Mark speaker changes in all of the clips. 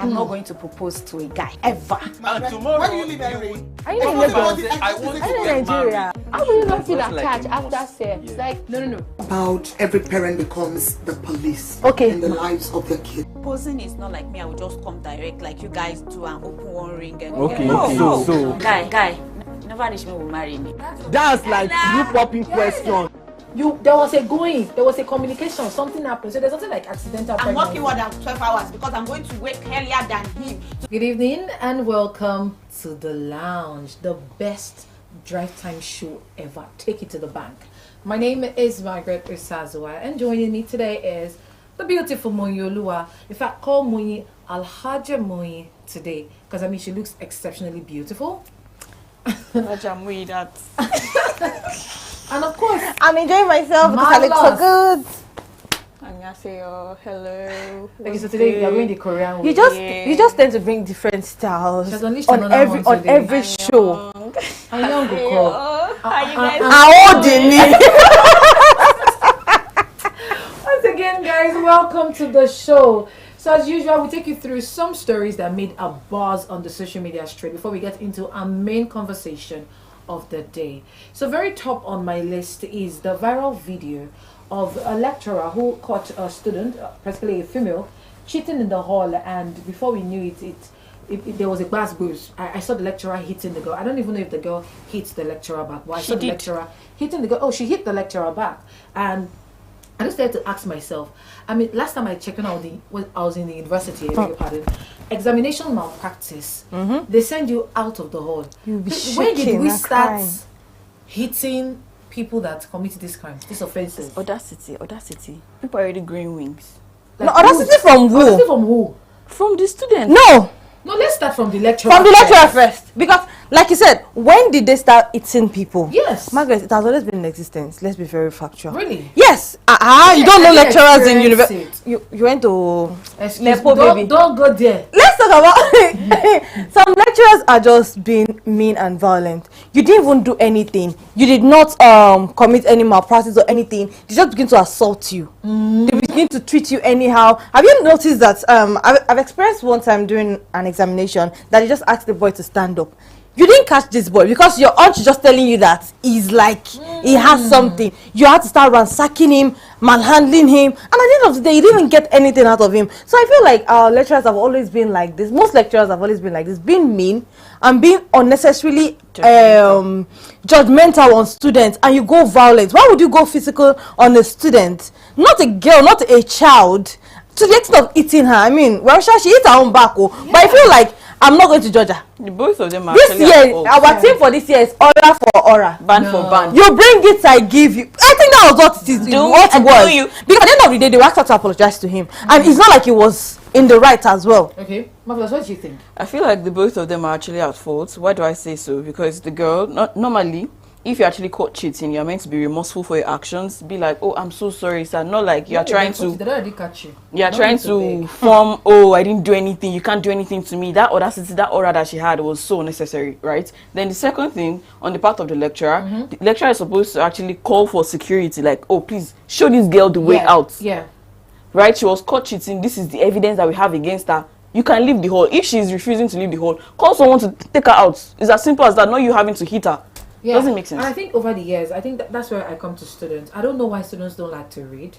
Speaker 1: I'm not going to propose to a guy ever.
Speaker 2: And tomorrow,
Speaker 3: where do you live, Henry?
Speaker 4: Are you in Lagos?
Speaker 2: I want to
Speaker 4: Are you in
Speaker 2: get
Speaker 4: Nigeria?
Speaker 2: married.
Speaker 4: How will you not feel
Speaker 2: Just like
Speaker 4: attached
Speaker 2: a
Speaker 4: after
Speaker 2: must.
Speaker 4: sex?
Speaker 2: Yeah.
Speaker 4: Like, no.
Speaker 3: About every parent becomes the police
Speaker 4: Okay.
Speaker 3: in the lives of their kids.
Speaker 1: Proposing is not like me. I will just come direct like you guys do and open one ring. And
Speaker 5: Okay,
Speaker 1: no,
Speaker 5: okay.
Speaker 1: no.
Speaker 5: So-
Speaker 1: Guy, you never reach me will marry me.
Speaker 5: That's like you popping question.
Speaker 4: there was a communication, something happened. So there's something like accidental
Speaker 1: I'm
Speaker 4: pregnancy.
Speaker 1: working more than 12 hours because I'm going to wake earlier than him.
Speaker 4: Good evening and welcome to The Lounge, the best drive time show ever. Take it to the bank. My name is Margaret Usazua and joining me today is the beautiful Moyi Olua. In fact, call Moyi Alhaja Moyi today because I mean she looks exceptionally beautiful. And of course,
Speaker 6: I'm enjoying myself because I look so
Speaker 4: Marvelous.
Speaker 6: good.
Speaker 7: Annyeonghaseyo, hello.
Speaker 4: okay, so today we are going the Korean way.
Speaker 6: You just tend to bring different styles
Speaker 4: She's unleashed
Speaker 6: on
Speaker 4: another one today.
Speaker 6: every show.
Speaker 4: I know go call.
Speaker 7: How you guys?
Speaker 6: How old in me?
Speaker 4: Once again, guys, welcome to the show. So as usual, we take you through some stories that made a buzz on the social media street before we get into our main conversation of the day. So very top on my list is the viral video of a lecturer who caught a student, particularly a female, cheating in the hall, and before we knew it there was a glass bruise. I saw the lecturer hitting the girl. I don't even know if the girl hit the lecturer back, but I saw the lecturer hitting the girl. Oh, she hit the lecturer back. And I just had to ask myself, I mean, last time I checked when I was in the university, I beg your pardon, examination malpractice, they send you out of the hall.
Speaker 6: You'll be
Speaker 4: When did
Speaker 6: shaking
Speaker 4: we
Speaker 6: and
Speaker 4: start
Speaker 6: crying.
Speaker 4: hitting people that commit these crimes, these offenses?
Speaker 7: Audacity. People are already growing wings.
Speaker 6: No, audacity from who?
Speaker 4: Audacity from who?
Speaker 7: From the student.
Speaker 4: No, let's start from the lecturer.
Speaker 6: From the lecturer first. Because, like you said, when did they start eating people?
Speaker 4: Yes.
Speaker 6: Margaret, it has always been in existence. Let's be very factual.
Speaker 4: Really?
Speaker 6: Yes. You don't know
Speaker 4: I didn't
Speaker 6: lecturers in
Speaker 4: experience
Speaker 6: university. You went to
Speaker 4: Excuse
Speaker 6: Nepo
Speaker 4: me,
Speaker 6: baby.
Speaker 4: don't go there.
Speaker 6: Let's talk about some lecturers are just being mean and violent. You didn't even do anything. You did not commit any malpractice or anything. They just begin to assault you. They begin to treat you anyhow. Have you noticed that I've experienced one time during an examination that they just asked the boy to stand up. You didn't catch this boy because your aunt is just telling you that he's like he has something. You had to start ransacking him, manhandling him, and at the end of the day, you didn't even get anything out of him. So I feel like our lecturers have always been like this. Most lecturers have always been like this, being mean and being unnecessarily judgmental on students, and you go violent. Why would you go physical on a student? Not a girl, not a child. To the extent of eating her. I mean, well, she eats her own back, but I feel like I'm not going to judge her.
Speaker 7: The both of them are
Speaker 6: This
Speaker 7: actually
Speaker 6: year,
Speaker 7: at fault.
Speaker 6: our team for this year is aura for aura.
Speaker 7: Band for band.
Speaker 6: You bring it, I give you. I think that was what it is. What it was.
Speaker 7: you.
Speaker 6: Because at the end of the day, they were asked her to apologize to him, and it's not like he was in the right as well.
Speaker 4: Okay, Marvelous, what do you think?
Speaker 7: I feel like the both of them are actually at fault. Why do I say so? Because the girl, normally, if you're actually caught cheating, you're meant to be remorseful for your actions. Be like, oh, I'm so sorry, sir. Not like you're trying to.
Speaker 4: They already catch you.
Speaker 7: You're
Speaker 4: Don't
Speaker 7: trying
Speaker 4: need to
Speaker 7: to form, oh, I didn't do anything. You can't do anything to me. That audacity, that aura that she had was so necessary, right? Then the second thing, on the part of the lecturer, the lecturer is supposed to actually call for security. Like, oh, please, show this girl the way out.
Speaker 4: Yeah.
Speaker 7: Right? She was caught cheating. This is the evidence that we have against her. You can leave the hall. If she's refusing to leave the hall, call someone to take her out. It's as simple as that, not you having to hit her.
Speaker 4: Yeah.
Speaker 7: Doesn't make sense.
Speaker 4: And I think over the years, I think that's where I come to students. I don't know why students don't like to read,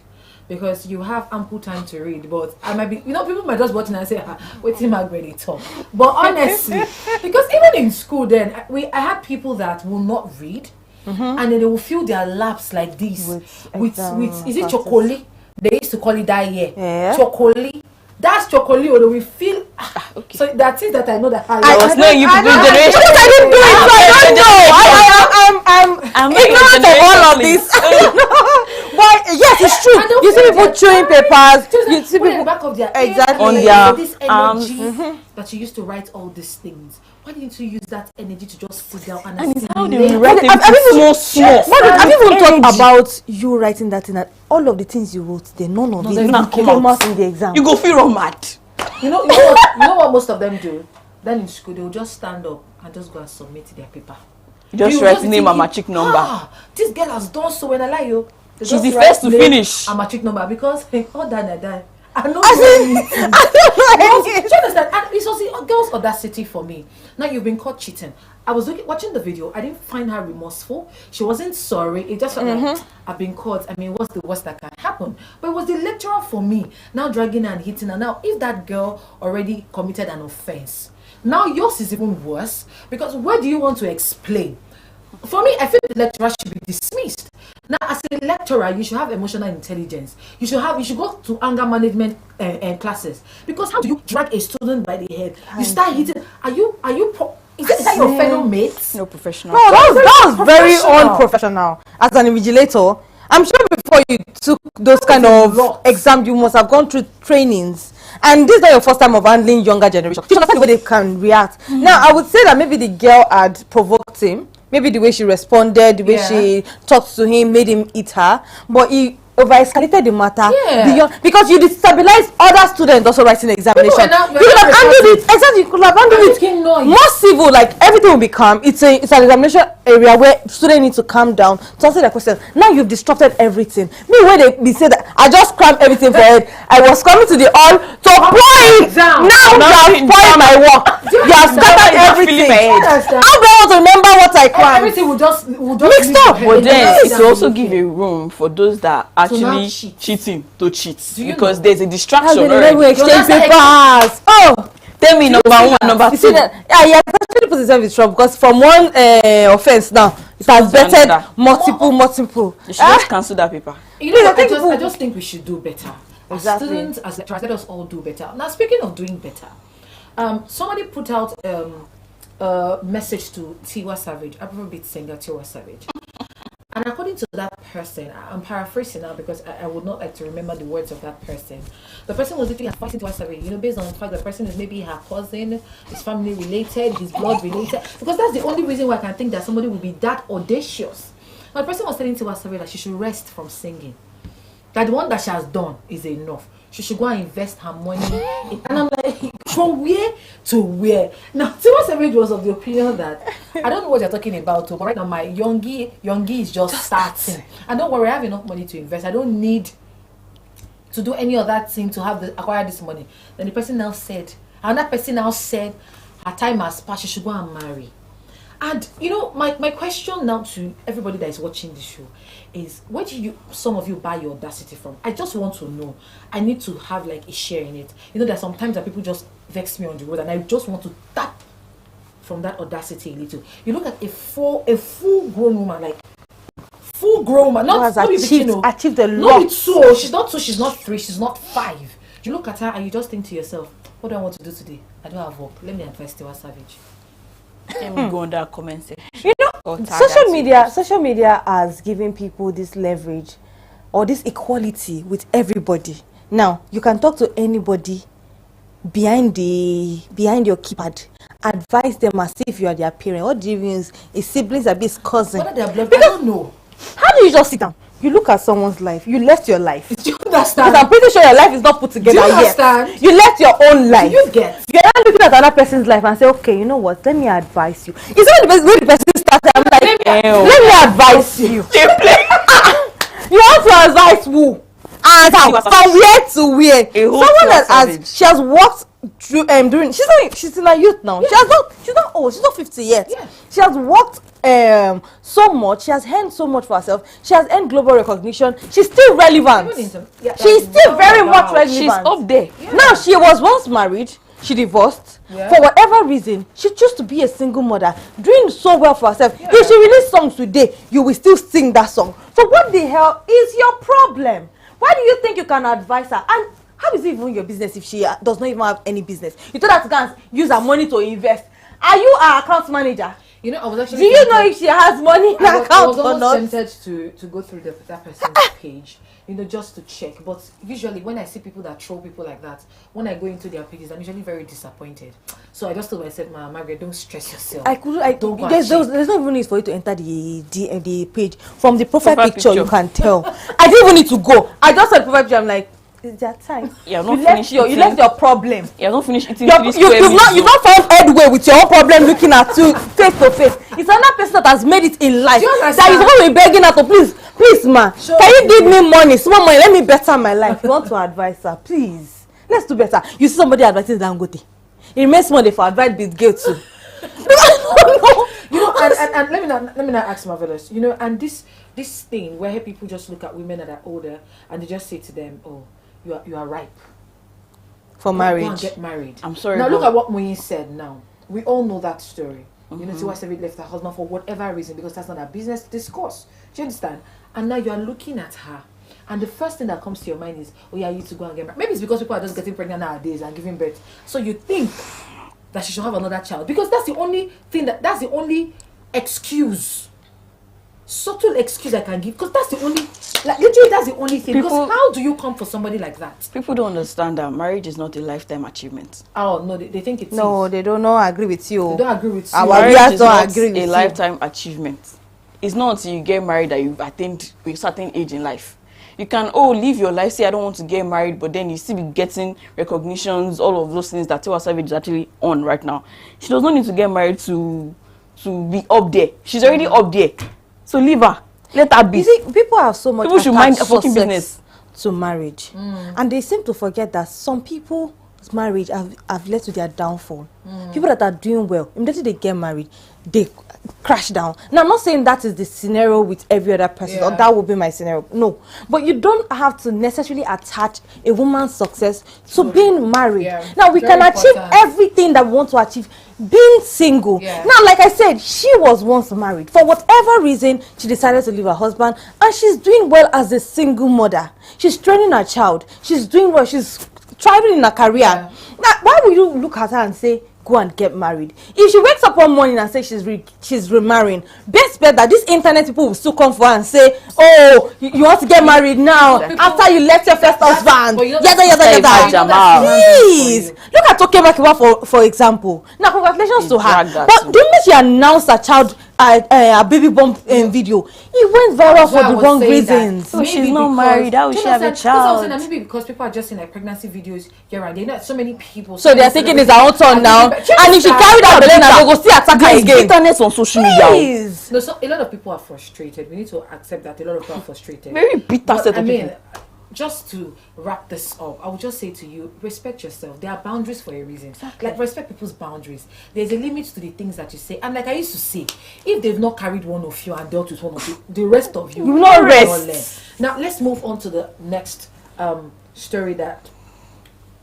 Speaker 4: because you have ample time to read. But I might be, people might just watch and say, wait till Margaret talk. But honestly, because even in school, then I had people that will not read, and then they will fill their laps like this with is it chocolate? They used to call it that year.
Speaker 6: Yeah.
Speaker 4: Chocolate. That's chocolate, or we feel.
Speaker 7: Okay.
Speaker 4: So that is that I know that
Speaker 7: I was knowing you people generation.
Speaker 6: Because I didn't do it, so I don't know. I'm ignorant of all of this. But yes, it's true.
Speaker 4: And don't
Speaker 6: You see
Speaker 4: forget
Speaker 6: people chewing papers. You see
Speaker 4: put it in the
Speaker 6: people.
Speaker 4: back of their
Speaker 6: Exactly.
Speaker 7: On
Speaker 4: ear,
Speaker 7: their
Speaker 4: and this energy
Speaker 7: arms.
Speaker 4: that you used to write all these things. Why didn't you use that energy to just sit down and
Speaker 7: And it's how they
Speaker 4: assimilate?
Speaker 7: write
Speaker 6: Have
Speaker 7: it
Speaker 6: you
Speaker 7: small.
Speaker 6: Have you even
Speaker 7: Energy.
Speaker 6: thought about you writing that in that all of the things you wrote there, none of
Speaker 4: they
Speaker 6: it
Speaker 4: don't
Speaker 6: came
Speaker 7: come out.
Speaker 6: out in the exam?
Speaker 7: You go feel wrong mad.
Speaker 4: You know what most of them do? Then in school they will just stand up and just go and submit their paper.
Speaker 7: Just
Speaker 4: You
Speaker 7: write
Speaker 4: just be
Speaker 7: name and my
Speaker 4: thinking,
Speaker 7: chick number.
Speaker 4: This girl has done so when I lie you. They
Speaker 7: She's
Speaker 4: just
Speaker 7: the
Speaker 4: write
Speaker 7: first to
Speaker 4: name
Speaker 7: finish.
Speaker 4: and my chick number because all that I die. I know.
Speaker 6: I don't
Speaker 4: Because,
Speaker 6: like it.
Speaker 4: do you understand? shows audacity for me. Now you've been caught cheating. I was watching the video. I didn't find her remorseful. She wasn't sorry. It just felt like, I've been caught. I mean, what's the worst that can happen? But it was the lecturer for me. Now dragging her and hitting her. Now, if that girl already committed an offense, now yours is even worse. Because where do you want to explain? For me, I feel the lecturer should be dismissed. Now, as a lecturer, you should have emotional intelligence. You should go to anger management classes. Because how do you drag a student by the head? You start hitting. Is that your fellow mates?
Speaker 7: No professional.
Speaker 6: No, that was very unprofessional. As an invigilator, I'm sure before you took those kind of exams, you must have gone through trainings. And this is not your first time of handling younger generation. You understand the way they can react. Now, I would say that maybe the girl had provoked him. Maybe the way she responded, the way she talked to him made him eat her. But he over-escalated the matter beyond, because you destabilize other students also writing examination. You could have handled it. Exactly, you could have handled it more civil. Like everything will be calm. It's an examination area where students need to calm down to answer their questions. Now you've disrupted everything. Me, when they say that I just crammed everything for it, I was coming to the hall to point. Now you have spoiled my work. You have scattered everything. How do I want to remember what I crammed?
Speaker 4: Everything will just
Speaker 6: mixed up.
Speaker 7: But then it will also give a room for those that actually cheating to cheat, because there's a distraction.
Speaker 6: We exchange papers. Oh,
Speaker 7: tell me number one, number two.
Speaker 6: See that? He has actually put himself in trouble because from one offense now it has bettered multiple.
Speaker 7: You should just cancel that paper.
Speaker 4: You know, I just think we should do better.
Speaker 6: Exactly.
Speaker 4: As students, as lecturers, let us all do better. Now, speaking of doing better, somebody put out a message to Tiwa Savage, Afrobeat singer Tiwa Savage. And according to that person, I'm paraphrasing now because I would not like to remember the words of that person. The person was literally advising Tiwa Savage, based on the fact that the person is maybe her cousin, his family related, his blood related. Because that's the only reason why I can think that somebody would be that audacious. Now, the person was telling Tiwa Savage that she should rest from singing. That the one that she has done is enough. She should go and invest her money in, and I'm like, from where to where? Now, Tiwa Savage was of the opinion that I don't know what you're talking about, but right now my youngie is just starting. And don't worry, I have enough money to invest. I don't need to do any other thing to acquire this money. Then the person now said, another person now said, her time has passed. She should go and marry. And my question now to everybody that is watching the show is, where do some of you buy your audacity from? I just want to know. I need to have like a share in it. There's sometimes that people just vex me on the road, and I just want to tap from that audacity a little. You look at a full-grown woman, like full-grown woman, not
Speaker 6: achieved a lot.
Speaker 4: No, it's so she's not 2, she's not 3, she's not 5. You look at her and you just think to yourself, what do I want to do today? I don't have work. Let me advise Tiwa Savage.
Speaker 7: Let me go on that comment section.
Speaker 6: Social media has given people this leverage or this equality with everybody. Now you can talk to anybody behind your keypad, advise them as if you are their parent. What do you mean? His siblings, a his cousin.
Speaker 4: What are their blood? I don't know.
Speaker 6: How do you just sit down? You look at someone's life. You left your life.
Speaker 4: Do you understand?
Speaker 6: Because I'm pretty sure your life is not put together
Speaker 4: yet.
Speaker 6: Do you understand? You left your own life.
Speaker 4: Do you get?
Speaker 6: You're not looking at another person's life and say, okay, you know what? Let me advise you. It's not the way the person started. I'm like, let me advise you. You want to advise who? And from where to where? Someone that she has worked through during. She's in her youth now. Yeah. She's not old. She's not 50 yet. Yeah. She has worked so much. She has earned so much for herself. She has earned global recognition. She's still relevant. She's still very much relevant.
Speaker 7: She's up there.
Speaker 6: Yeah. Now, she was once married. She divorced. Yeah. For whatever reason, she chose to be a single mother, doing so well for herself. Yeah. If she release songs today, you will still sing that song. So what the hell is your problem? Why do you think you can advise her? And how is it even your business if she does not even have any business? You told her to go and use her money to invest. Are you her account manager?
Speaker 4: I was actually.
Speaker 6: Do you know if she has money in her account or not?
Speaker 4: I was almost tempted to go through that person's page, just to check. But usually, when I see people that troll people like that, when I go into their pages, I'm usually very disappointed. So I just told myself, Margaret, don't stress yourself.
Speaker 6: There's no even need for you to enter the page. From the profile picture, you can tell. I didn't even need to go. I just saw the profile picture. I'm like, it's their time.
Speaker 7: You
Speaker 6: left your problem.
Speaker 7: You have not finished eating.
Speaker 6: You've not found headway with your own problem looking at you face to face. It's another person that has made it in life that is always begging her to please ma, can you give me money, small money, let me better my life. You want to advise her, please, let's do better. You see somebody advising Dangote, It remains small dey for advise Bill Gates too.
Speaker 4: You know, and let me not ask Marvelous. You know, and this thing where people just look at women that are older and they just say to them, "Oh, you are ripe
Speaker 6: For
Speaker 4: go
Speaker 6: marriage.
Speaker 4: and get married."
Speaker 7: I'm sorry.
Speaker 4: Now look
Speaker 7: but
Speaker 4: at what Muyin said. Now we all know that story. You know, Tiwa Savage left her husband for whatever reason because that's not a business discourse. Do you understand? And now you are looking at her, and the first thing that comes to your mind is, "Oh yeah, you to go and get married." Maybe it's because people are just getting pregnant nowadays and giving birth, so you think that she should have another child because that's the only thing that's the only excuse, subtle excuse I can give, because that's the only, like literally that's the only thing.
Speaker 7: People-
Speaker 4: Because how do you come for somebody like that?
Speaker 7: people don't understand that marriage is not a lifetime achievement.
Speaker 4: Oh no, they think it's
Speaker 6: No, they don't know. agree with you.
Speaker 4: They don't agree with you.
Speaker 6: Our
Speaker 7: Marriage
Speaker 6: viewers
Speaker 7: is
Speaker 6: don't
Speaker 7: not
Speaker 6: agree with
Speaker 7: a
Speaker 6: you.
Speaker 7: lifetime achievement. It's not until you get married that you've attained a certain age in life. You can live your life, say I don't want to get married, but then you still be getting recognitions, all of those things that Tiwa Savage is actually on right now. She does not need to get married to be up there. She's already up there. So leave her. Let her be.
Speaker 6: You see, people have so much
Speaker 7: People should mind
Speaker 6: attached
Speaker 7: a fucking
Speaker 6: success
Speaker 7: business.
Speaker 6: to marriage, and they seem to forget that some people's marriage have led to their downfall. People that are doing well, immediately they get married, they crash down. Now, I'm not saying that is the scenario with every other person, or
Speaker 4: Yeah.
Speaker 6: that would be my scenario. No, but you don't have to necessarily attach a woman's success to being married.
Speaker 4: Yeah.
Speaker 6: Now, we
Speaker 4: Very
Speaker 6: can achieve
Speaker 4: important.
Speaker 6: everything that we want to achieve being single.
Speaker 4: Yeah.
Speaker 6: Now, like I said, she was once married. For whatever reason, she decided to leave her husband, and she's doing well as a single mother. She's training her child. She's doing well. She's thriving in her career.
Speaker 4: Yeah.
Speaker 6: Now, why would you look at her and say, go and get married? If she wakes up one morning and says she's remarrying, best bet that these internet people will still come for her and say, oh, you want to get married now after you left your first husband.
Speaker 4: but you know
Speaker 6: Yada,
Speaker 4: that's-
Speaker 6: yada,
Speaker 7: that's
Speaker 6: yada.
Speaker 7: Jamal.
Speaker 6: Please look at Toke Makiwa for example. Now, congratulations
Speaker 7: He
Speaker 6: to her.
Speaker 7: dragged that
Speaker 6: But
Speaker 7: too.
Speaker 6: the minute she announced her child a baby bump video, it went viral for the wrong reasons.
Speaker 7: So she's not married, how will she have a child?
Speaker 4: Maybe because people are just seeing like pregnancy videos here and there. Not so many people.
Speaker 6: So they're thinking it's her own turn now, and if she carried out belle now, they go still attack her
Speaker 7: There's
Speaker 6: again.
Speaker 7: bitterness on social media.
Speaker 6: Please.
Speaker 4: No, so a lot of people are frustrated. We need to accept that a lot of people are frustrated.
Speaker 7: Very bitter
Speaker 4: But,
Speaker 7: set
Speaker 4: I
Speaker 7: of
Speaker 4: mean,
Speaker 7: people.
Speaker 4: just to wrap this up, I would just say to you, respect yourself. There are boundaries for a reason. Like, respect people's boundaries. There's a limit to the things that you say. And like I used to say, if they've not carried one of you and dealt with one of you, the rest of you
Speaker 6: You will not
Speaker 4: will
Speaker 6: rest.
Speaker 4: learn. Now, let's move on to the next story that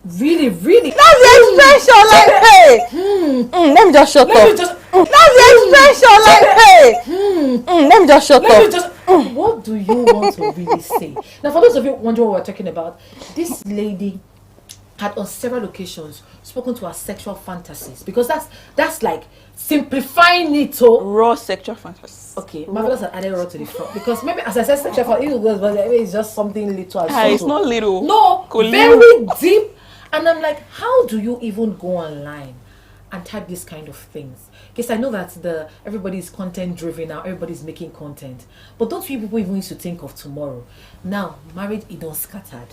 Speaker 4: really
Speaker 6: That's the expression, like, hey. Let me just shut
Speaker 4: Let me
Speaker 6: up.
Speaker 4: just-
Speaker 6: That's the expression, like, hey. Let me just shut
Speaker 4: Let me
Speaker 6: up.
Speaker 4: just. What do you want to really say? Now, for those of you wondering what we're talking about, this lady had on several occasions spoken to her sexual fantasies, because that's like simplifying it to.
Speaker 7: Raw sexual fantasy.
Speaker 4: Okay, Marvelous had added raw to the front, because maybe as I said sexual fantasy, it's just something little. and
Speaker 7: It's
Speaker 4: subtle.
Speaker 7: not little.
Speaker 4: No,
Speaker 7: Colin.
Speaker 4: very deep. And I'm like, how do you even go online and type this kind of things? Because I know that everybody's content driven now, everybody's making content. But don't you people even used to think of tomorrow? Now, marriage, it don't scattered.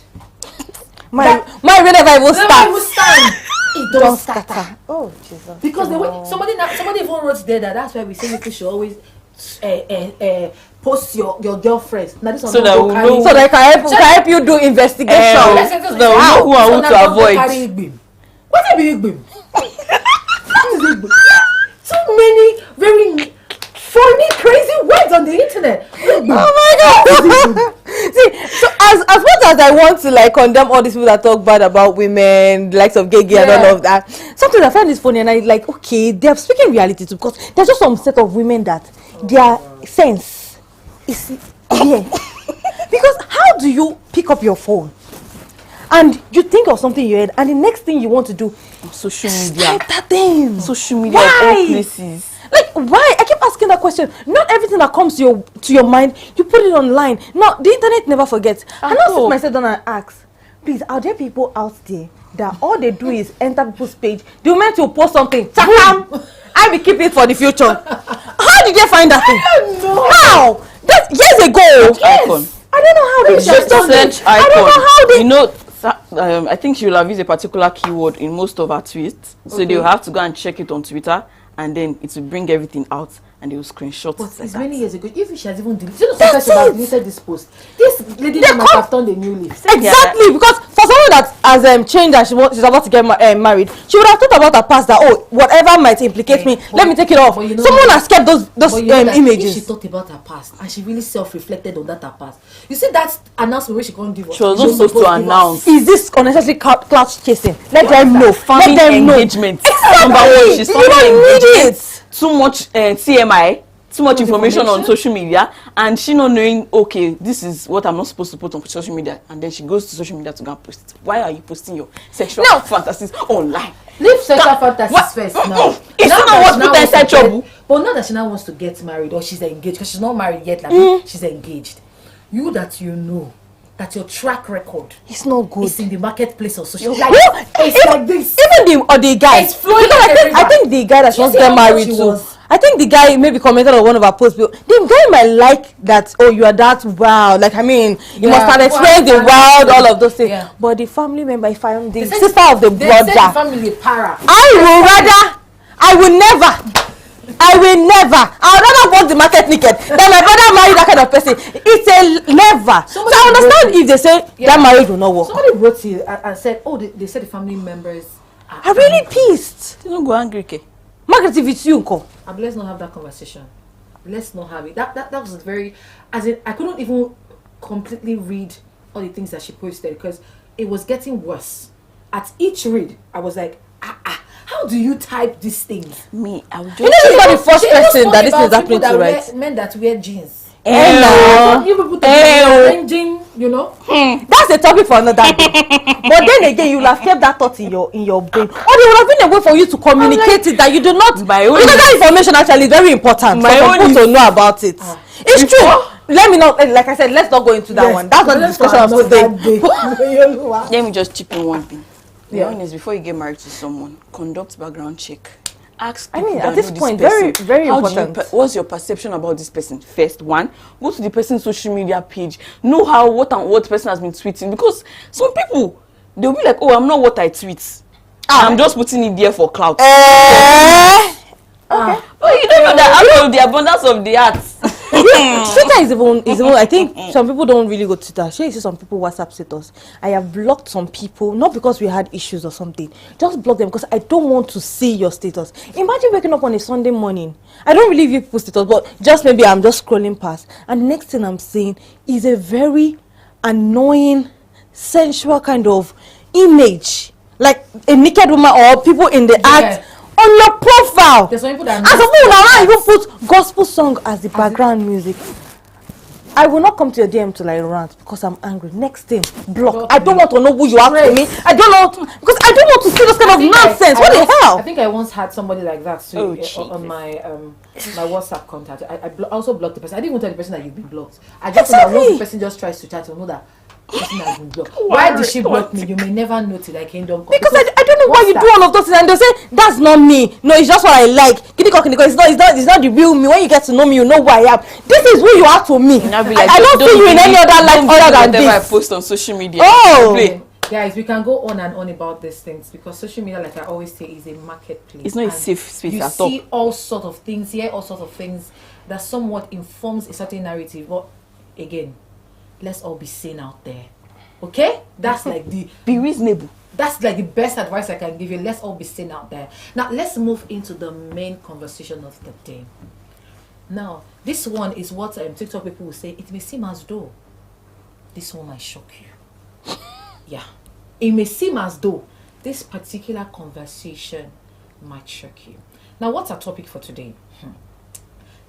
Speaker 6: My whenever I will
Speaker 4: Never even
Speaker 6: start.
Speaker 4: stand. It don't
Speaker 6: Don't
Speaker 4: scatter.
Speaker 6: scatter. Oh, Jesus.
Speaker 4: Because the way somebody even wrote there that's why we say people should always post your girlfriends. Now this one
Speaker 7: So
Speaker 4: don't
Speaker 7: that
Speaker 4: go
Speaker 7: we
Speaker 4: carry-
Speaker 7: know-
Speaker 6: So they can help you do investigation.
Speaker 4: Let's say this
Speaker 7: So
Speaker 4: way.
Speaker 7: we know who and who
Speaker 4: now
Speaker 7: to
Speaker 4: don't go
Speaker 7: avoid.
Speaker 4: carry Igbim. What is Igbim? What is Igbim? Too many very funny, crazy words on the internet. Igbim.
Speaker 6: Oh my God. See, so as much as I want to like condemn all these people that talk bad about women, the likes of gay and
Speaker 4: Yeah.
Speaker 6: all of that, sometimes I find this funny and I like, okay, they're speaking reality too, because there's just some set of women that their sense is here. Because how do you pick up your phone and you think of something in your head and the next thing you want to do
Speaker 7: Social media.
Speaker 6: type that thing?
Speaker 7: Social media of
Speaker 6: Why?
Speaker 7: all places.
Speaker 6: Like, why? I keep asking that question. Not everything that comes to your mind, you put it online. Now, the internet never forgets. I now sit myself down and ask, please, are there people out there that all they do is enter people's page? The moment you post something, chakam, I will keep it for the future. How did they find that thing?
Speaker 4: I don't know.
Speaker 6: How? That's years ago.
Speaker 7: Icon.
Speaker 6: I don't know how they
Speaker 7: Just
Speaker 6: done
Speaker 7: search
Speaker 6: it. I don't know how they.
Speaker 7: You know, I think she will have used a particular keyword in most of her tweets. So they will have to go and check it on Twitter, and then it will bring everything out, and they will screenshot
Speaker 4: But
Speaker 7: it like
Speaker 4: it's
Speaker 7: that.
Speaker 4: many years ago. If she has even deleted, you know, sometimes she
Speaker 6: That's
Speaker 4: has
Speaker 6: it.
Speaker 4: deleted this post. This lady must have done a new leaf.
Speaker 6: Exactly, because for for someone that has changed and she's about to get married, she would have thought about her past that, oh, whatever might implicate me, let me take it off. You know, someone has kept those images.
Speaker 4: If she thought about her past and she really self-reflected on that her past, you see that announcement where she can't divorce.
Speaker 7: She was not supposed to announce.
Speaker 6: Is this unnecessary clout chasing? Let them know.
Speaker 7: Family
Speaker 6: Let them
Speaker 7: engagement.
Speaker 6: Know. Exactly.
Speaker 7: She's
Speaker 6: you don't need it.
Speaker 7: Too much TMI. Too much information on social media, and she not knowing, okay, this is what I'm not supposed to put on social media, and then she goes to social media to go and post it. Why are you posting your sexual fantasies online?
Speaker 4: Leave sexual fantasies first now.
Speaker 7: It's not what put her inside trouble.
Speaker 4: But not that she now wants to get married or she's engaged, because she's not married yet, like she's engaged. You that you know that your track record
Speaker 6: it's not good.
Speaker 4: It's in the marketplace of social media. Like, it's like this.
Speaker 6: Even the guy.
Speaker 4: It's flowing
Speaker 6: I think the guy that she wants to get married to. I think the guy maybe commented on one of our posts. The guy might like that. Oh, you are that wild. Like, I mean, you must have experienced the wild, all of those things. Yeah. But the family member, if I am the sister of the brother,
Speaker 4: the family para.
Speaker 6: I will never. I would rather walk the market naked than my brother marry that kind of person. It's a never. So I understand if they say that marriage will not work.
Speaker 4: Somebody wrote you and said, oh, they said the family members
Speaker 6: are really pissed.
Speaker 7: You don't go angry, okay?
Speaker 6: Margaret, if it's you, go.
Speaker 4: Let's not have that conversation. Let's not have it. That was very, as in, I couldn't even completely read all the things that she posted because it was getting worse. At each read, I was like, how do you type these things?
Speaker 7: Me, I would just.
Speaker 6: You know, this is not the first person that this is happening to, right?
Speaker 4: Men that wear jeans.
Speaker 6: You
Speaker 4: people arranging, you know.
Speaker 6: That's a topic for another day. But then again, you will have kept that thought in your brain, or there would have been a way for you to communicate it that you do not. Because that information actually is very important for people to know about it. It's true. Let me not, like I said, let's not go into that one. That's not the discussion of today.
Speaker 7: Let me just chip in one thing. The one is, before you get married to someone, conduct background check. Ask people
Speaker 6: at this point, very, very important.
Speaker 7: What's your perception about this person? First one, go to the person's social media page. Know what person has been tweeting. Because some people, they'll be like, oh, I'm not what I tweet. I'm just putting it there for clout.
Speaker 6: Okay.
Speaker 7: But you don't know that out of the abundance of the heart.
Speaker 6: Twitter is even I think some people don't really go to Twitter. Sure, you see some people WhatsApp status. I have blocked some people, not because we had issues or something. Just block them because I don't want to see your status. Imagine waking up on a Sunday morning. I don't really view people's status, but just maybe I'm just scrolling past. And the next thing I'm seeing is a very annoying, sensual kind of image. Like a naked woman or people in the act. On your profile. There's some people that some people now even put gospel song as the background music. I will not come to your DM to like rant because I'm angry. Next thing, block. I don't want to know who you are to me. I don't know because I don't want to see those kind of nonsense. What the hell?
Speaker 4: I think I once had somebody like that too on my my WhatsApp contact. I also blocked the person. I didn't even tell the person that you've been blocked. I just know that once the person just tries to chat, to know that person has been blocked. Why did she block me? You may never know till I came down.
Speaker 6: Because I don't know why you do all of those things and they say that's not me. No, it's just what I like. It's not the real me. When you get to know me, you know who I am. This is who you are to me.
Speaker 7: Like,
Speaker 6: I don't see you in any other life other than this.
Speaker 7: I post on social media.
Speaker 6: Oh,
Speaker 4: guys, we can go on and on about these things because social media, like I always say, is a marketplace.
Speaker 7: It's not a safe space at all.
Speaker 4: You see all sorts of things, hear all sorts of things that somewhat informs a certain narrative. But again, let's all be sane out there. Okay? That's like
Speaker 7: be reasonable.
Speaker 4: That's like the best advice I can give you. Let's all be sane out there. Now, let's move into the main conversation of the day. Now, this one is what TikTok people will say. It may seem as though this one might shock you. Yeah. It may seem as though this particular conversation might shock you. Now, what's our topic for today?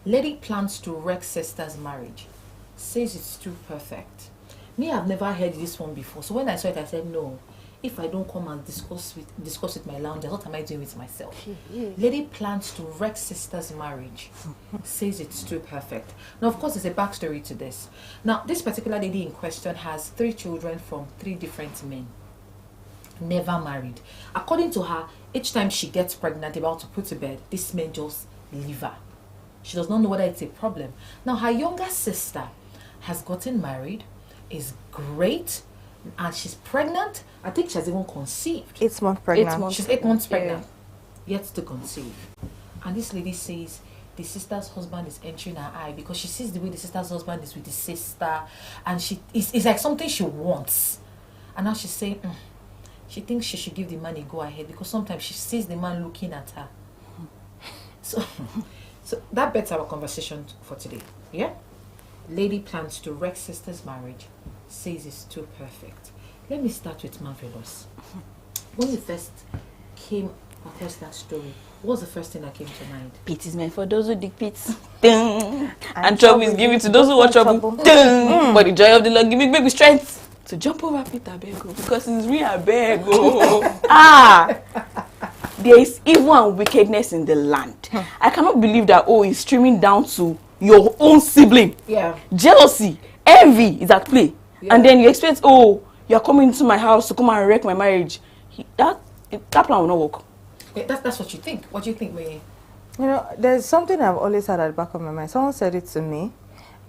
Speaker 4: Lady plans to wreck sister's marriage. Says it's too perfect. Me, I've never heard this one before. So when I saw it, I said, no. If I don't come and discuss with my lounge, what am I doing with myself? Lady plans to wreck sister's marriage. Says it's too perfect. Now, of course, there's a backstory to this. Now, this particular lady in question has 3 children from 3 different men. Never married. According to her, each time she gets pregnant, about to put to bed, this man just leave her. She does not know whether it's a problem. Now, her younger sister has gotten married, is great, and she's pregnant. I think she has even conceived.
Speaker 6: 8 months pregnant.
Speaker 4: She's 8 months pregnant, yet to conceive. And this lady says the sister's husband is entering her eye because she sees the way the sister's husband is with the sister, and it's like something she wants. And now she's saying she thinks she should give the man a go ahead because sometimes she sees the man looking at her. So that bets our conversation for today. Yeah? Lady plans to wreck sister's marriage, says it's too perfect. Let me start with Marvelous. When you first came across that story, what was the first thing that came to mind?
Speaker 7: Pit is meant for those who dig pits. And trouble is given to those who want trouble. But the joy of the Lord give me baby strength to jump over Peter Bego because it's real Bego. There is evil and wickedness in the land. I cannot believe that it's streaming down to your own sibling.
Speaker 4: Yeah.
Speaker 7: Jealousy, envy is at play. Yeah. And then you expect, you're coming into my house to come and wreck my marriage. That plan will not work.
Speaker 4: Yeah, that's what you think. What do you think, May?
Speaker 6: You know, there's something I've always had at the back of my mind. Someone said it to me,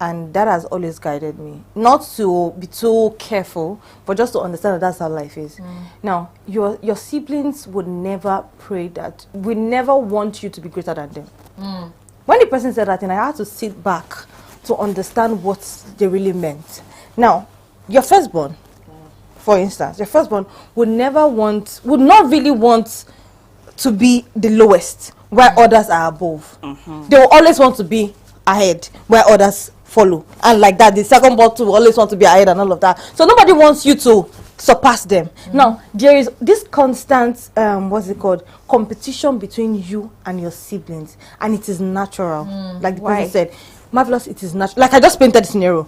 Speaker 6: and that has always guided me. Not to be too careful, but just to understand that that's how life is. Now, your siblings would never pray that, would never want you to be greater than them. When the person said that, and I had to sit back to understand what they really meant. Now, your firstborn, for instance, your firstborn would not really want to be the lowest where others are above. They will always want to be ahead where others follow, and like that the second born will always want to be ahead and all of that. So nobody wants you to surpass them. Now there is this constant competition between you and your siblings, and it is natural. Like the person said, Marvelous, it is natural. Like I just painted the scenario.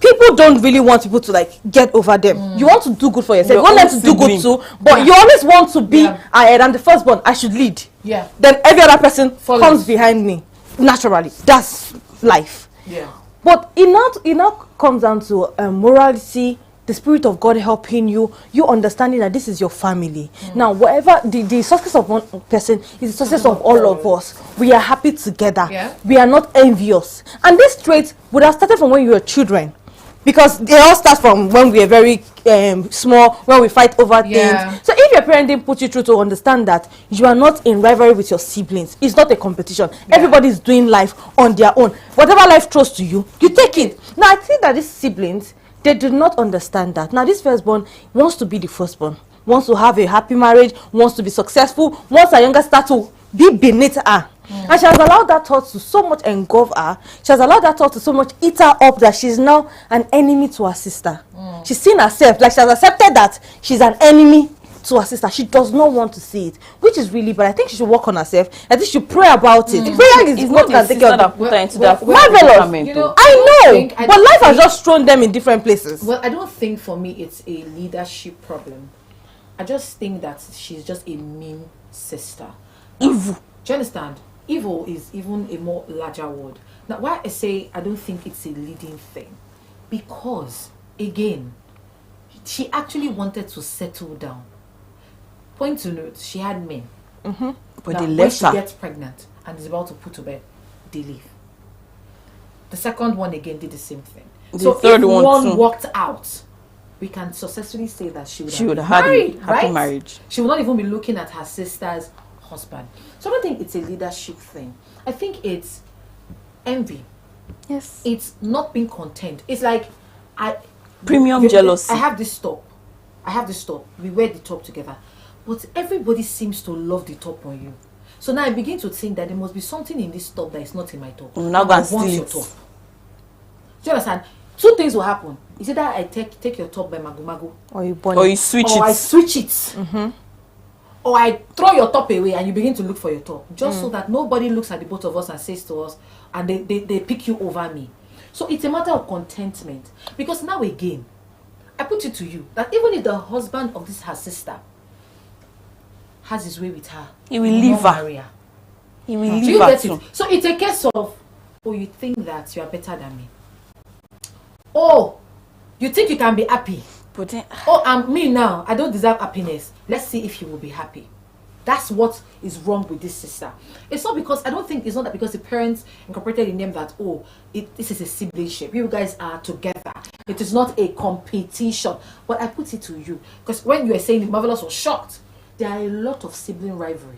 Speaker 6: People don't really want people to like get over them. You want to do good for yourself. You want them to do good too, but you always want to be ahead. I'm the firstborn, I should lead. Yeah. Then every other person comes behind me. Naturally. That's life. Yeah. But it now comes down to morality, the spirit of God helping you understanding that this is your family. Now, whatever the success of one person is the success of all of us. We are happy together. Yeah. We are not envious. And this trait would have started from when you were children. Because they all start from when we are very small, when we fight over things. So if your parent didn't put you through to understand that you are not in rivalry with your siblings, it's not a competition. Everybody's doing life on their own. Whatever life throws to you, you take it. Now, I think that these siblings, they do not understand that. Now, this firstborn wants to be the firstborn, wants to have a happy marriage, wants to be successful, wants her younger sister to be beneath her. And she has allowed that thought to so much engulf her. She has allowed that thought to so much eat her up that she's now an enemy to her sister. She's seen herself, like she has accepted that she's an enemy to her sister. She does not want to see it, which is really bad. I think she should work on herself. I think she should pray about it. Prayer is what can take care of Marvelous. You know, I know, but life has just thrown them in different places.
Speaker 4: Well, I don't think for me it's a leadership problem. I just think that she's just a mean sister.
Speaker 7: Evil.
Speaker 4: Do you understand? Evil is even a more larger word. Now, why I say I don't think it's a leading thing, because again, she actually wanted to settle down. Point to note, she had men.
Speaker 7: But
Speaker 4: now,
Speaker 7: they
Speaker 4: when
Speaker 7: left
Speaker 4: she
Speaker 7: her.
Speaker 4: gets pregnant and is about to put to bed, they leave. The second one again did the same thing.
Speaker 7: The third
Speaker 4: if
Speaker 7: one
Speaker 4: one
Speaker 7: too.
Speaker 4: walked out, we can successfully say that she would have
Speaker 7: had
Speaker 4: married,
Speaker 7: a happy
Speaker 4: right?
Speaker 7: marriage.
Speaker 4: She would not even be looking at her sister's husband. So I don't think it's a leadership thing. I think it's envy.
Speaker 6: Yes.
Speaker 4: It's not being content. It's like
Speaker 7: jealousy.
Speaker 4: I have this top. We wear the top together. But everybody seems to love the top on you. So now I begin to think that there must be something in this top that is not in my top.
Speaker 7: Now go and steal
Speaker 4: your
Speaker 7: it.
Speaker 4: top. Do you understand? Two things will happen. Is either I take your top by magu,
Speaker 6: Or you burn
Speaker 7: Or
Speaker 6: it.
Speaker 7: you switch
Speaker 4: or I
Speaker 7: it.
Speaker 4: switch it. Or I throw your top away and you begin to look for your top. Just so that nobody looks at the both of us and says to us, and they pick you over me. So it's a matter of contentment. Because now again, I put it to you that even if the husband of her sister has his way with her,
Speaker 7: He will leave her.
Speaker 4: marry her.
Speaker 7: He will
Speaker 4: Do
Speaker 7: leave
Speaker 4: you
Speaker 7: her
Speaker 4: get
Speaker 7: too.
Speaker 4: it? So it's a case of, you think that you are better than me. Oh, you think you can be happy.
Speaker 7: But then,
Speaker 4: I'm me now. I don't deserve happiness. Let's see if you will be happy. That's what is wrong with this sister. It's not that because the parents incorporated in them that, this is a siblingship. You guys are together. It is not a competition. But I put it to you, because when you were saying Marvelous was shocked, there are a lot of sibling rivalry.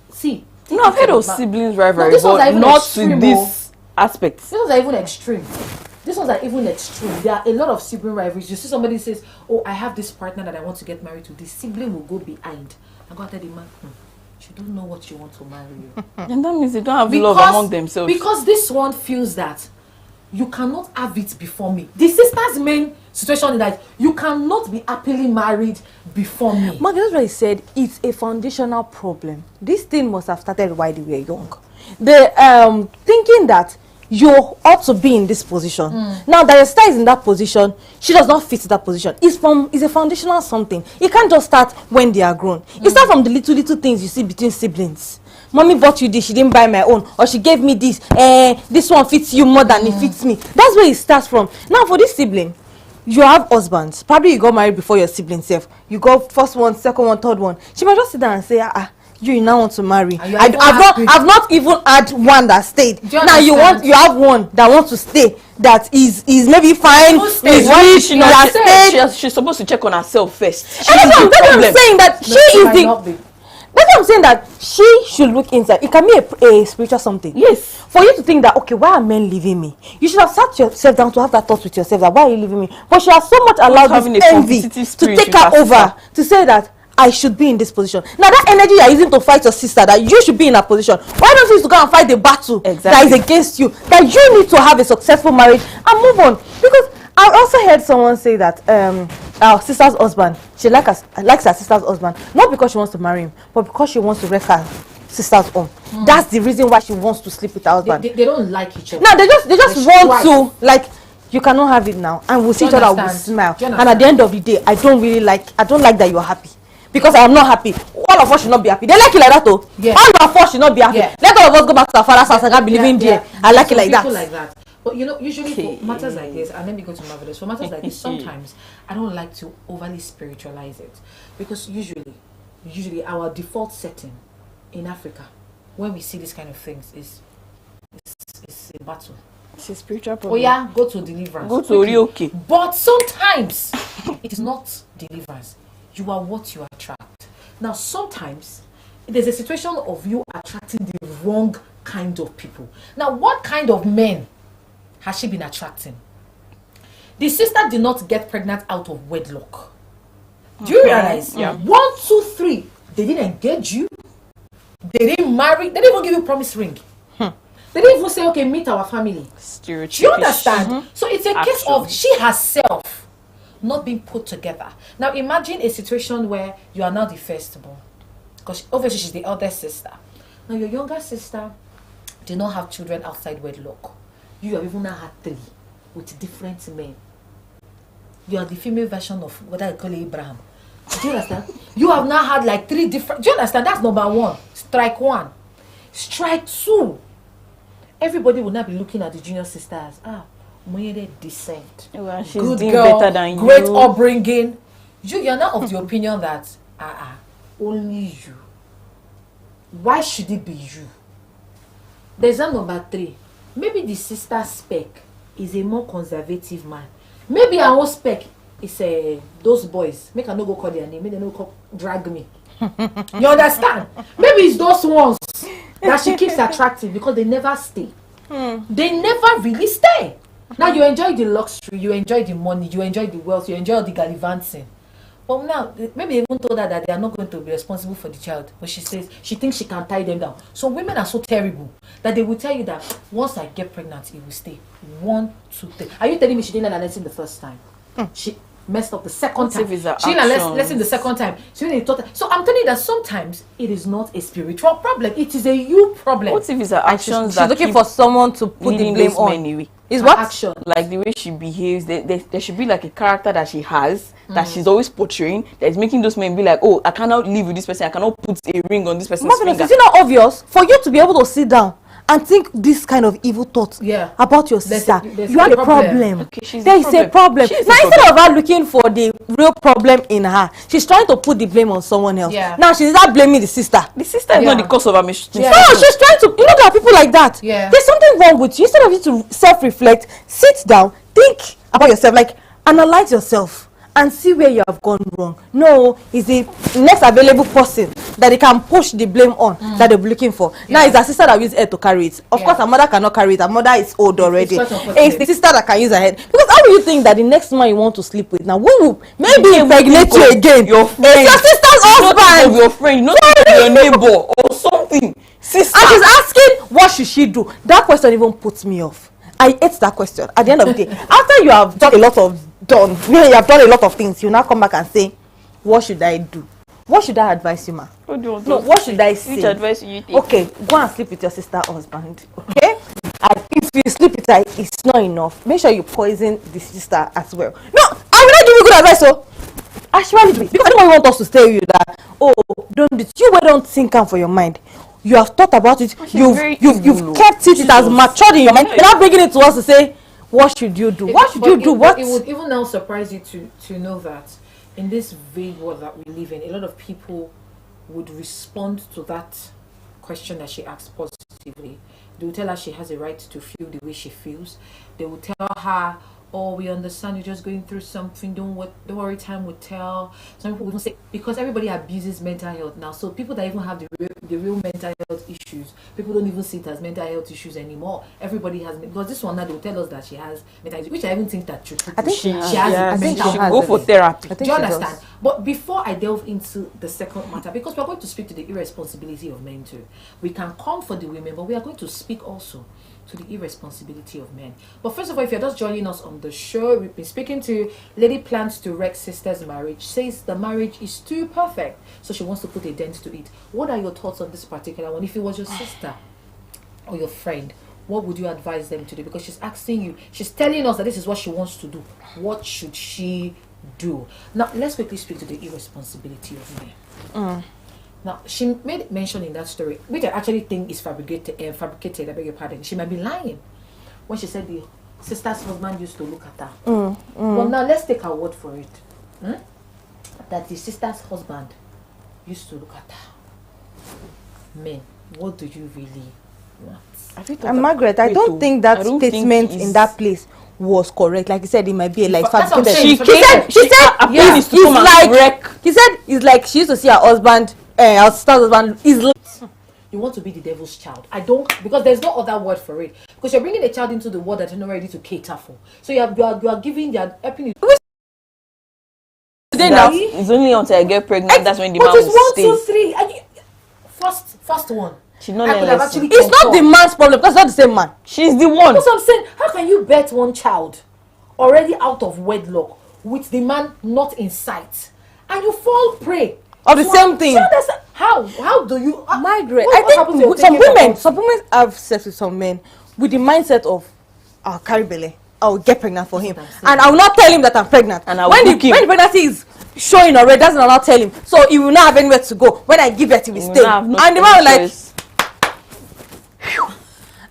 Speaker 4: See,
Speaker 7: I've heard of siblings rivalry,
Speaker 4: these ones are
Speaker 7: but
Speaker 4: even
Speaker 7: not
Speaker 4: extreme,
Speaker 7: to this aspect.
Speaker 4: These are even extreme. These ones are even extreme. There are a lot of sibling rivalries. You see somebody says, oh, I have this partner that I want to get married to. The sibling will go behind and go and tell the man, she don't know what she wants to marry you.
Speaker 7: And that means they don't have love among themselves.
Speaker 4: Because this one feels that you cannot have it before me. The sister's main situation is that you cannot be happily married before me.
Speaker 6: Man, that's why I said it's a foundational problem. This thing must have started while they were young. The thinking that you ought to be in this position. Now that your sister is in that position, she does not fit that position. It's a foundational something. It can't just start when they are grown. It starts from the little things you see between siblings. Mommy bought you this, she didn't buy my own, or she gave me this. This one fits you more than it fits me. That's where it starts from. Now for this sibling, you have husbands. Probably you got married before your sibling self. You got first one, second one, third one. She might just sit down and say, you now want to marry. I've not even had one that stayed. Now you have one that wants to stay, that is maybe fine, is rich,
Speaker 7: she's supposed to check on herself first.
Speaker 6: And that's what I'm saying, that she is the... That's what I'm saying, that she should look inside. It can be a spiritual something.
Speaker 7: Yes.
Speaker 6: For you to think that, okay, why are men leaving me? You should have sat yourself down to have that thought with yourself, that why are you leaving me? But she has so much allowed this envy to take her over, to say that I should be in this position. Now that energy you're using to fight your sister, that you should be in a position, why don't you use to go and fight the battle that is against you? That you need to have a successful marriage and move on. Because I also heard someone say that our sister's husband, she likes her sister's husband, not because she wants to marry him, but because she wants to wreck her sister's home. That's the reason why she wants to sleep with her husband.
Speaker 4: They don't like each other.
Speaker 6: No, they just want to, like, you cannot have it now, and we'll see each other, we'll smile. And at the end of the day, I don't like that you're happy. Because I am not happy. All of us should not be happy. They like it like that, though. Yeah. All of us should not be happy. Yeah. Let all of us go back to our father's house and not be living there. I like it like that.
Speaker 4: Like that. But you know, usually for matters like this, and let me go to Marvelous. For matters like this, sometimes I don't like to overly spiritualize it, because usually our default setting in Africa, when we see this kind of things, is a battle.
Speaker 7: It's a spiritual problem.
Speaker 4: Oh yeah, go to deliverance.
Speaker 7: Go to Orioke.
Speaker 4: But sometimes it is not deliverance. You are what you attract. Now, sometimes there's a situation of you attracting the wrong kind of people. Now, what kind of men has she been attracting? The sister did not get pregnant out of wedlock. Do you realize?
Speaker 7: Yeah.
Speaker 4: 1, 2, 3. They didn't engage you. They didn't marry. They didn't even give you a promise ring. They didn't even say, okay, meet our family. Do you understand? So it's a case of she herself not being put together. Now imagine a situation where you are now the firstborn, because obviously she's the eldest sister. Now your younger sister did not have children outside wedlock. You have even now had 3 with different men. You are the female version of what I call Abraham. Do you understand? You have now had like 3 different. Do you understand? That's number 1. Strike 1. Strike 2. Everybody will now be looking at the junior sisters. Moyede descent.
Speaker 7: Well, she's
Speaker 4: good
Speaker 7: doing
Speaker 4: girl,
Speaker 7: better than
Speaker 4: great
Speaker 7: you.
Speaker 4: upbringing. You're not of the opinion that only you. Why should it be you? There's a number 3. Maybe the sister's spec is a more conservative man. Maybe our own spec is those boys. Make I no go call their name. Make they no drag me. You understand? Maybe it's those ones that she keeps attracting because they never stay. They never really stay. Now you enjoy the luxury, you enjoy the money, you enjoy the wealth, you enjoy the gallivanting. But now, maybe they even told her that they are not going to be responsible for the child. But she says she thinks she can tie them down. So women are so terrible that they will tell you that once I get pregnant, it will stay. 1, 2, 3. Are you telling me she didn't learn a lesson the first time? She messed up the second time. She didn't learn lesson the second time. So I'm telling you that sometimes it is not a spiritual problem. It is a you problem.
Speaker 7: What if it's her actions?
Speaker 6: She's looking for someone to put the blame on. Is what?
Speaker 4: Action.
Speaker 7: Like the way she behaves, there should be like a character that she has, that she's always portraying, that is making those men be like, oh, I cannot live with this person, I cannot put a ring on this person's finger.
Speaker 6: Is it not obvious for you to be able to sit down and think this kind of evil thoughts about your sister? You have a problem.
Speaker 7: Okay,
Speaker 6: there is a problem. Now instead of her looking for the real problem in her, she's trying to put the blame on someone else. Now she's not blaming the sister.
Speaker 7: The sister is not the cause of her mistake.
Speaker 6: No, she's trying to. You know, there are people like that. There's something wrong with you. Instead of you to self-reflect, sit down, think about yourself, like analyze yourself and see where you have gone wrong. No, it's the next available person that they can push the blame on that they'll be looking for. Now it's her sister that uses her to carry it. Of course, her mother cannot carry it. Her mother is old already. It's the sister that can use her head. Because how do you think that the next man you want to sleep with now, who will maybe impregnate you again?
Speaker 7: Your friend.
Speaker 6: It's your sister's husband.
Speaker 7: Your friend, not your neighbor or something. Sister.
Speaker 6: And she's asking, what should she do? That question even puts me off. I hate that question. At the end of the day, after you have done a lot of things, you now come back and say, what should I do? What should I advise you, ma? What should I say?
Speaker 7: Which advice do you take?
Speaker 6: Okay, go and sleep with your sister's husband. Okay? And if you sleep with her, it's not enough. Make sure you poison the sister as well. No, I will not give you good advice, so actually do it. Because I don't want us to tell you that, oh, don't do it. You don't think for your mind. You have thought about it. You've kept it. It has matured in your mind. You're not bringing it to us to say, what should you do? What should you do? What?
Speaker 4: It would even now surprise you to know that in this vague world that we live in, a lot of people would respond to that question that she asked positively. They will tell her she has a right to feel the way she feels. They will tell her, oh, we understand you're just going through something, don't worry, time will tell. Some people will even say, because everybody abuses mental health now, so people that even have the real mental health issues, people don't even see it as mental health issues anymore. Everybody has, because this one now they will tell us that she has mental health, which I even think that
Speaker 6: I think she has.
Speaker 4: I think she
Speaker 7: go for therapy.
Speaker 4: Do you understand? But before I delve into the second matter, because we're going to speak to the irresponsibility of men too. We can come for the women, but we are going to speak also to the irresponsibility of men. But first of all, if you're just joining us on the show, we've been speaking to Lady Plans to Wreck Sister's Marriage. Says the marriage is too perfect, so she wants to put a dent to it. What are your thoughts on this particular one? If it was your sister or your friend, what would you advise them to do? Because she's asking you, she's telling us that this is what she wants to do. What should she do? Now, let's quickly speak to the irresponsibility of men. Now, she made mention in that story, which I actually think is fabricated, I beg your pardon. She might be lying when she said the sister's husband used to look at her. But now, let's take her word for it. That the sister's husband used to look at her. Men, what do you really want?
Speaker 6: And Margaret, I don't think that statement in that place was correct. Like you said, it might be like fabricated.
Speaker 4: She
Speaker 6: said, yeah, he said it's like she used to see her husband, her sister's husband is like.
Speaker 4: You want to be the devil's child. I don't, because there's no other word for it. Because you're bringing a child into the world that you're not ready to cater for. So you are giving, you're helping it.
Speaker 7: It's only until I get pregnant that's when the man
Speaker 4: But
Speaker 7: will
Speaker 4: it's
Speaker 7: stay.
Speaker 4: 1, 2, 3. First one.
Speaker 7: She's not
Speaker 4: I could have actually
Speaker 6: It's not the man's problem because it's not the same man.
Speaker 7: She's the one.
Speaker 4: That's what I'm saying. How can you bet one child already out of wedlock with the man not in sight, and you fall prey
Speaker 6: Of the same thing.
Speaker 4: How do you,
Speaker 6: Margaret,
Speaker 4: what
Speaker 6: I
Speaker 4: happens to your
Speaker 6: think
Speaker 4: thinking
Speaker 6: some women have sex with some men with the mindset of, I'll carry belly, I'll get pregnant for him, and I will not tell him that I'm pregnant.
Speaker 7: And
Speaker 6: when the pregnancy is showing already, doesn't allow tell him, so he will not have anywhere to go. When I give birth, he will stay. And the man will like,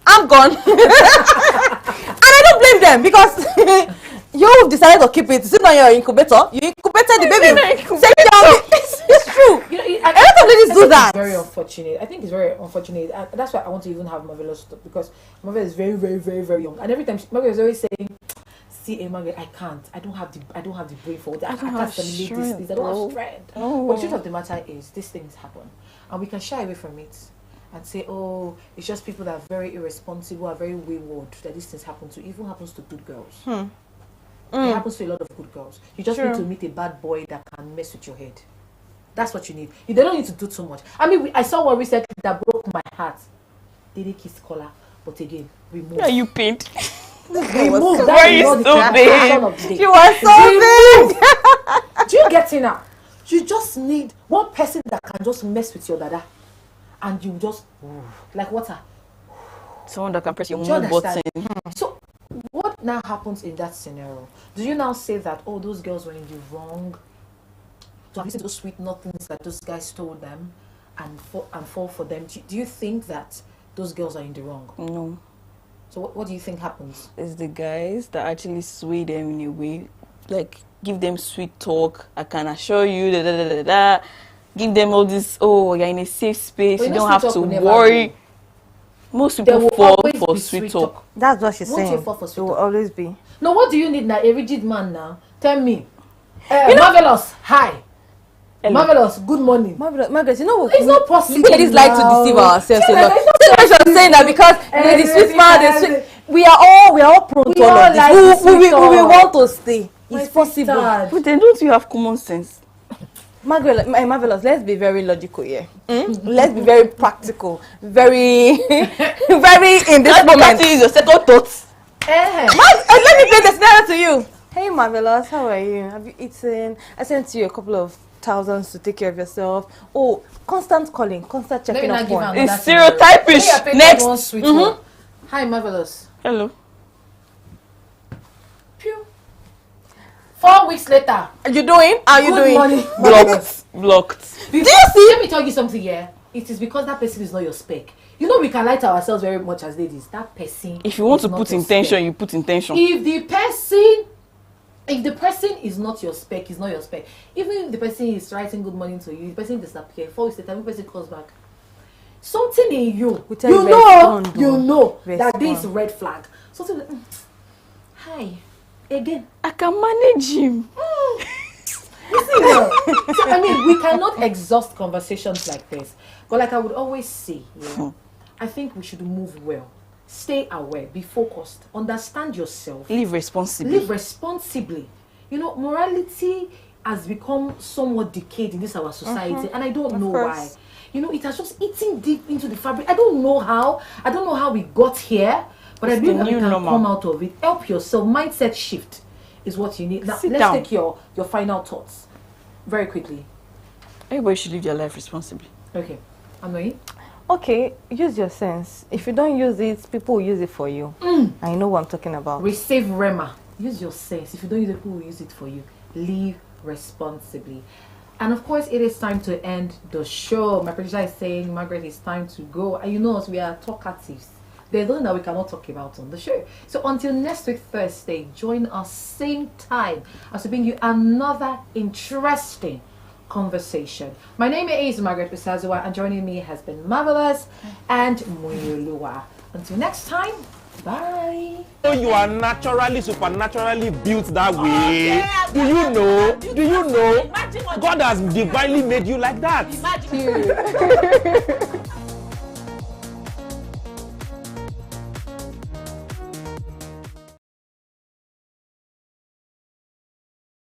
Speaker 6: I'm gone. And I don't blame them because you decided to keep it. Is it not your incubator? You incubated the baby. It's true.
Speaker 4: You know,
Speaker 6: a lot of ladies do that.
Speaker 4: It's very unfortunate. I think it's very unfortunate. And that's why I want to even have Marvelous stop, because Marvel is very, very, very, very young. And every time Marvel is always saying, "See, Margaret, I can't. I don't have the brain for it. I can't assimilate this. I don't have strength." But the truth of the matter is, these things happen, and we can shy away from it and say, "Oh, it's just people that are very irresponsible, are very wayward that these things happen to." It even happens to good girls. It happens to a lot of good girls. You just need to meet a bad boy that can mess with your head. That's what you need. You don't need to do too much. I mean, I saw one recently that broke my heart. They did kiss collar, but again, remove.
Speaker 7: Are you paid?
Speaker 4: Remove.
Speaker 7: Why are you so big?
Speaker 6: She was so big.
Speaker 4: Do you get it now? You just need one person that can just mess with your dada, and you just like water.
Speaker 7: Someone that can press your
Speaker 4: Do you
Speaker 7: move button.
Speaker 4: understand? So, what now happens in that scenario? Do you now say that, oh, those girls were in the wrong to have listened to those sweet nothings that those guys told them and fall for them? Do you think that those girls are in the wrong?
Speaker 7: No.
Speaker 4: So what do you think happens?
Speaker 7: It's the guys that actually sway them in a way, like give them sweet talk. I can assure you, give them all this. Oh, you're in a safe space.
Speaker 4: But
Speaker 7: you don't have to worry. Most people fall for sweet talk.
Speaker 6: That's what she's
Speaker 4: Won't
Speaker 6: saying.
Speaker 4: you fall for
Speaker 6: It
Speaker 4: sweet
Speaker 6: will
Speaker 4: talk?
Speaker 6: always be.
Speaker 4: No, what do you need now? A rigid man now? Tell me. Marvelous, hi.
Speaker 7: Hello.
Speaker 4: Marvelous, good morning.
Speaker 6: Margaret, you know what?
Speaker 4: It's not possible.
Speaker 6: We ladies like to deceive ourselves a lot. Just saying that because the sweet man, we are all prone to all of this. We want to stay. It's possible.
Speaker 7: But then don't you have common sense?
Speaker 6: Marvelous, let's be very logical here. Let's be very practical. Very, very in this moment.
Speaker 7: Use your second thoughts.
Speaker 6: Let me play the scenario to you. Hey Marvelous, how are you? Have you eaten? I sent you a couple of thousands to take care of yourself. Oh, constant calling, constant checking up on.
Speaker 7: It's stereotypish. Next.
Speaker 4: Hi Marvelous.
Speaker 7: Hello.
Speaker 4: Pew. 4 weeks later.
Speaker 6: Are you doing?
Speaker 4: Good morning.
Speaker 7: Blocked.
Speaker 4: Do you see? Let me tell you something here. It is because that person is not your spec. You know we can lie to ourselves very much as ladies. That person.
Speaker 7: If you want to put intention, you put intention.
Speaker 4: If the person is not your spec, is not your spec. Even if the person is writing good morning to you, the person disappears. 4 weeks later, the person comes back. Something in you, you know that this is red flag. Something like, hi, again.
Speaker 7: I can manage him.
Speaker 4: So, I mean, we cannot exhaust conversations like this. But like I would always say, I think we should move well. Stay aware, be focused, understand yourself.
Speaker 7: Live responsibly.
Speaker 4: Live responsibly. You know, morality has become somewhat decayed in this our society, and I don't know why. You know, it has just eaten deep into the fabric. I don't know how we got here, but I believe that we can come out of it. Help yourself. Mindset shift is what you need. Now, let's take your final thoughts very quickly.
Speaker 7: Everybody should live their life responsibly.
Speaker 4: Okay. Anoyi?
Speaker 6: Okay, use your sense. If you don't use it, people will use it for you. I know what I'm talking about.
Speaker 4: Receive Rema. Use your sense. If you don't use it, people will use it for you. Live responsibly. And of course, it is time to end the show. My producer is saying, Margaret, it's time to go. And you know us, we are talkatives. There's nothing that we cannot talk about on the show. So until next week, Thursday, join us same time as we bring you another interesting conversation. My name is Margaret Bisazua, and joining me has been Marvelous and Muyolua. Until next time, bye.
Speaker 5: You are naturally, supernaturally built that way. Do you know? Do you know? God has divinely made you like that.
Speaker 1: Imagine.